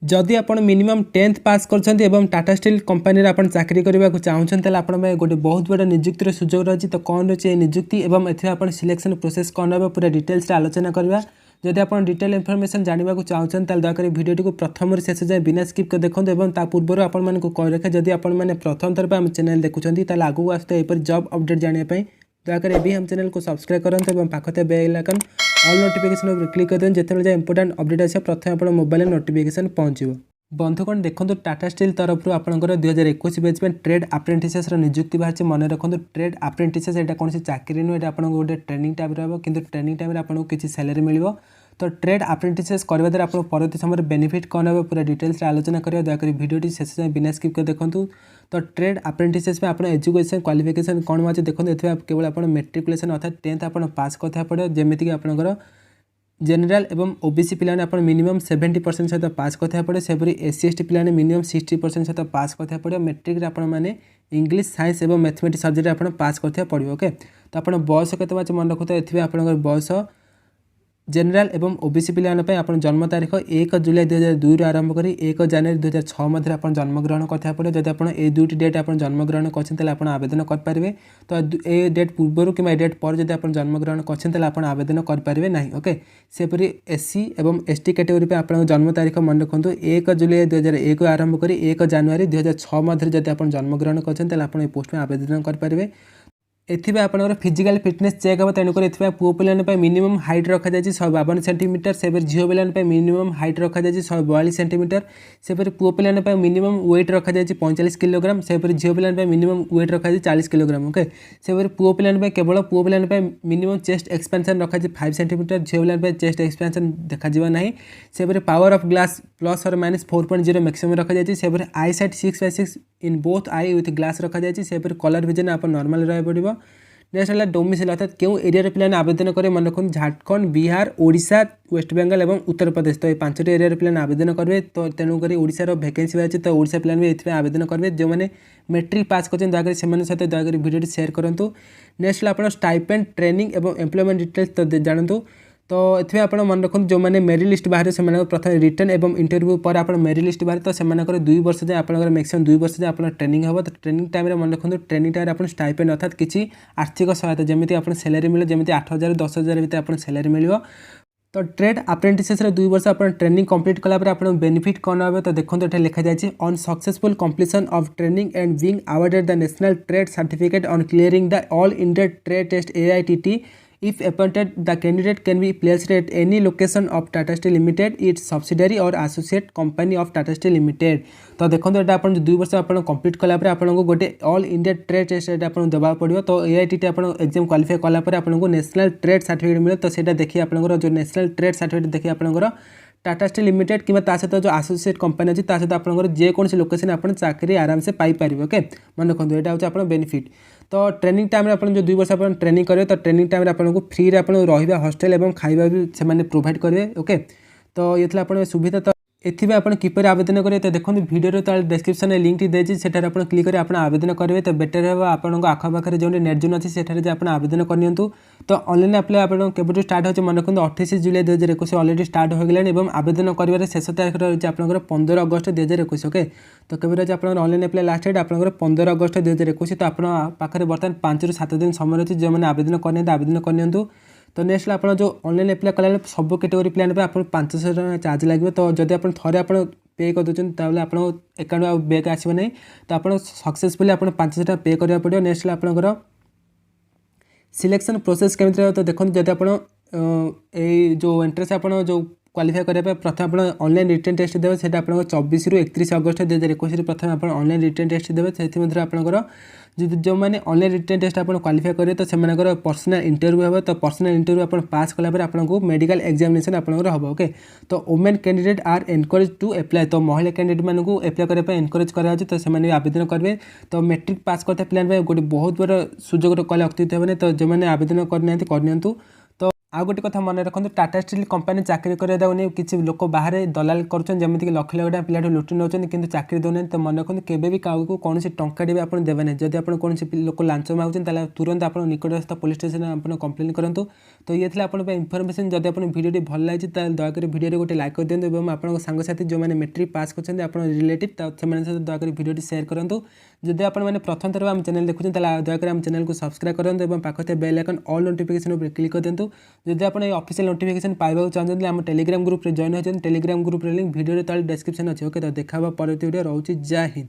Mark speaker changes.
Speaker 1: जदि आपण minimum 10th पास करछन्ती एवं टाटा स्टील कंपनी रे आपण चाकरी करबा को चाहछन तले आपण में गोटे बहुत बड़ा नियुक्तिर सुजोग रही। तो कौन रही नियुक्ति एवं एथि आपण सिलेक्शन प्रोसेस कौन रहा पूरा डिटेल्स आलोचना करबा। जदि आप डिटेल इनफॉरमेशन जानवा चाहछन तले दयाकर वीडियो को प्रथम शेष जाए बिना स्किप कर देखते एवं ता पूर्व आपण मानक कह रखे जदि आपण माने प्रथम थर पर हम चैनल देखुछन्ती तले आगु आस्ते एपर जॉब अपडेट जानिया पई दयाकर एबी हम चैनल को सब्सक्राइब करंत एवं पाखते बेल आइकन ऑल नोटिफिकेशन उपर क्लिक कर देन जेतेबेले जे इंपोर्टेंट अपडेट आसे प्रथम आपण मोबाइल नोटिफिकेशन पहुंचो। बंधुगण देखो टाटा स्टील तरफ आपंकर 2021 बैच में ट्रेड अप्रेंटिसेस नियुक्ति बाहर मन रखु। ट्रेड अप्रेंटिसेस यहाँ कौन चाकरी नुह आप गोटे ट्रेनिंग टाइम रहा कि ट्रेनिंग टाइम आपको किसी सैलरी मिल। तो ट्रेड अप्रेंटिसेस करने द्वारा आप परवर्ती समय बेनिफिट कौन है पूरा डिटेल्स आलोचना करेंगे दयाकोरी वीडियो शेष जाए बिना स्किप कर देखूँ। तो ट्रेड अप्रेंटिसेस में आप एजुकेशन क्वालिफिकेशन कौन अच्छे देखो केवल आप मेट्रिकुलेसन अर्थात 10th आप पास करता पड़े जमीक आपंकर जनरल एवं ओबीसी पिलाने आप मिनिमम 70% सहित पास करता पड़े सेपरी एससी एसटी पिलाने मिनिमम 60% सहित पास करता पड़े। मेट्रिक रे आपण माने इंग्लिश साइंस एवं मैथमेटिक्स सब्जेक्ट आप पास करता पड़ो। ओके तो आप बयस के मन रखुता ए आपंकर बयस जनरल एवं ओबीसी पिलाने आप जन्म तारीख 1 जुलाई 2002 आरंभ कर 1 जनवरी 2006 मध्य आप जन्मग्रहण करता पड़े। जब आप दुईटी डेट आप जन्मग्रहण कर आवेदन करेंगे तो ए डेट पूर्व कि डेट पर जब आप जन्मग्रहण कर आवेदन करेंगे ना। ओके सेपरी एससी एवं एसटी कैटेगरी पे आप जन्म तारीख मन रखु 1 जुलाई 2001 आरंभ कर 1 जनवरी 2006 मध्य जब आप जन्मग्रहण कर पोस्ट में आवेदन करेंगे। एथिबे आपनकर फिजिकल फिटनेस चेक हम तेणुक पुओ पे मिनिमम हाइट रखा जाए 152 सेंटीमीटर सेपर झील पे मिनिमम हाइट रखा जाए 142 सेंटीमीटर सेपर पुओ पे मिनिमम वेट रखा जाए 45 किलोग्राम सेपर झील पे मिनिमम वेट रखा जाए 40 किलोग्राम। ओके सेपर पुओ पे केवल पुओ पे मिनिमम चेस्ट एक्सपेंशन रखा जाए 5 सेंटीमीटर झील पे चेस्ट एक्सपेंशन देखा नहीं। Shaper power of glass plus और माइनस 4.0 मैक्सिमम रखा जाए। Shaper I site 6/6 in both I with glass रखा जाए। सेपर कलर विजन आप नॉर्मल रहा पड़ो। नेक्स्ट है डोमिसाइल अर्थात क्यों एरिया पे आवेदन करेंगे मन रखुन झारखंड बिहार ओडिशा वेस्ट बेंगल और उत्तर प्रदेश। तो ये 5टी एरिया पे आवेदन करेंगे। तो तेणुक ओडिशार वैकेंसी अच्छे तो ओडिशा पे भी ये आवेदन करेंगे जो मैंने मेट्रिक पास कर दयाकर सहित दयाकर वीडियो शेयर करूँ। नेक्स्ट है आप स्टाइपेंड ट्रेनिंग और एम्प्लॉयमेंट डिटेल्स तो जानतु। तो ये आप मन रखु जो मैंने मेरिट लिस्ट बाहर से प्रथम रिटर्न एवं इंटरव्यू पर आप मेरिट लिस्ट बाहर तो से 2 वर्ष जाए आप मैक्सिमम 2 वर्ष जाए आप ट्रेनिंग हम। तो ट्रेनिंग टाइम मन रखु ट्रेनिंग टाइम आप स्टाइपेंड अर्थात किसी आर्थिक सहायता जमी आप सैलरी मिले जमी 8,000 10,000 भितर आप सैलरी मिल। तो ट्रेड अप्रेंटिसेस 2 वर्ष आप ट्रेनिंग कंप्लीट कलापर आप बेनिफिट कौन है तो देखो ये लिखा जाए on successful completion of training and being awarded the national trade certificate on clearing the all India trade test AITT if appointed the candidate can be placed at any location of TATA Steel Limited its subsidiary or associate company of TATA Steel Limited। तो देखो ये आप 2 वर्ष आप complete कलापर आपको गोटे all India trade test आप देवा पड़ो। तो AITT आप एग्जाम क्वालिफाई कलापर आपको नेशनल ट्रेड सर्टिफिकेट मिले। तो सीटा देखिए आपंकर जो नेशनल ट्रेड सर्टिफिकेट देखिए आपंकर टाटा स्टील लिमिटेड कि सहित जो एसोसिएट कंपनी अच्छी सहित आपंकर जेकोसी लोकेशन आप चाकरी आराम से पाइपर। ओके मन रखु यहाँ हूँ आप बेनिफिट। तो ट्रेनिंग टाइम आप जो 2 वर्ष आप ट्रेनिंग करेंगे तो ट्रेनिंग टाइम आपको फ्री रहा हॉस्टेल और खाଇବା भी से प्रोवाइड करेंगे। ओके तो ये आप सुविधा। तो एथि आप किपर आवेदन करेंगे तो देखो वीडियो तले डिस्क्रिप्शन में लिंक देती सेठार आप क्लिक कर आवेदन करेंगे। तो बेटर है आपको आखपाखे जो नेट जोन अच्छी से आप आवेदन करनी। तो ऑनलाइन अप्लाई आप केवल स्टार्ट हो मन रखु 28 जुलाई 2021 अलरेडी स्टार्ट हो गलानी और आवेदन कर शेष तारीख रही है 15 अगस्त 2021। ओके तो केवल रही है ऑनलाइन अप्लाई लास्ट डेट आप 15 अगस्त 2021। तो आपके बर्तमान 5 ରୁ 7 दिन समय अच्छी जो मैंने आवेदन करनी आवेदन करनी। तो नेक्स्ट आप जो ऑनलाइन अप्लाई कला सब कैटेगरी प्लान पे आप 500 टका चार्ज लगे। तो जब आप थे आप पे कर दूसरे तो आप अकाउंट बैक आसो ना। तो आप सक्सेसफुली आप 500 टका पे करा पड़ो। नेक्स्ट आपंकर सिलेक्शन प्रोसेस केमी रहा। तो देखो जब आप जो एंट्रेंस आप जो क्वालिफाई करने प्रथम आप ऑनलाइन रिटन टेस्ट देवे से 24 ରୁ 31 अगस्त 2021 प्रथम आप ऑनलाइन रिटन टेस्ट देवे से आपंकर जो मैंने ऑनलाइन रिटन टेस्ट आप क्वालिफाई करेंगे तो से पर्सनल इंटरव्यू हम। तो पर्सनल इंटरव्यू आप पास कलापर आपको मेडिकल एग्जामिनेशन आपंकर हम। ओके तो women candidate are encourage to apply. तो महिला कैंडिडेट मानू अप्लाई करने एनकरेज कराई तो से आवेदन करेंगे। तो मेट्रिक पास करते प्लान गोटे बहुत बड़ा सुजोग कले अतिरिक्त हेनी। तो जो मैंने आवेदन करना करनी। तो आ गोटे कथा मन रखु टाटा स्टील कंपनी चाकरी करवा नहीं किसी लोक बाहर दलाल करमती कि लक्ष लक्ष पिला लुटि नौ कि चाकरी दौना तो मन रखते केवे भी क्या कौन टंका भी आप देवे ना जब आप कौन लोक लांच मांगुचे तुरंत आप निकटस्थ पुलिस स्टेशन आप कंप्लेन करूँ। तो ये थी आप इनफर्मेशन जब आप भिडियो भल लगी दयाकोरी भिडियो गोटे लाइक कर दिखाँ और आप सांगसाथी जो मैंने मेट्रिक पास कर रिलेटिव से दयाकोरी भिडियो शेयर करूँ। जब आप प्रथम थर आम चैनल देखुं दयाकोरी आम चैनल को सब्सक्राइब करूँ और पाखे बेल आइकन ऑल नोटिफिकेशन उपर क्लिक कर दिखाँ। जब आप ऑफिशियल नोटिफिकेशन पाइबा चाहते आम टेलीग्राम ग्रुप रे जॉइन होते टेलीग्राम ग्रुप लिंक वीडियो तले डिस्क्रिप्शन अच्छे। ओके तो देखा परवर्ती वीडियो रोचे। जय हिंद।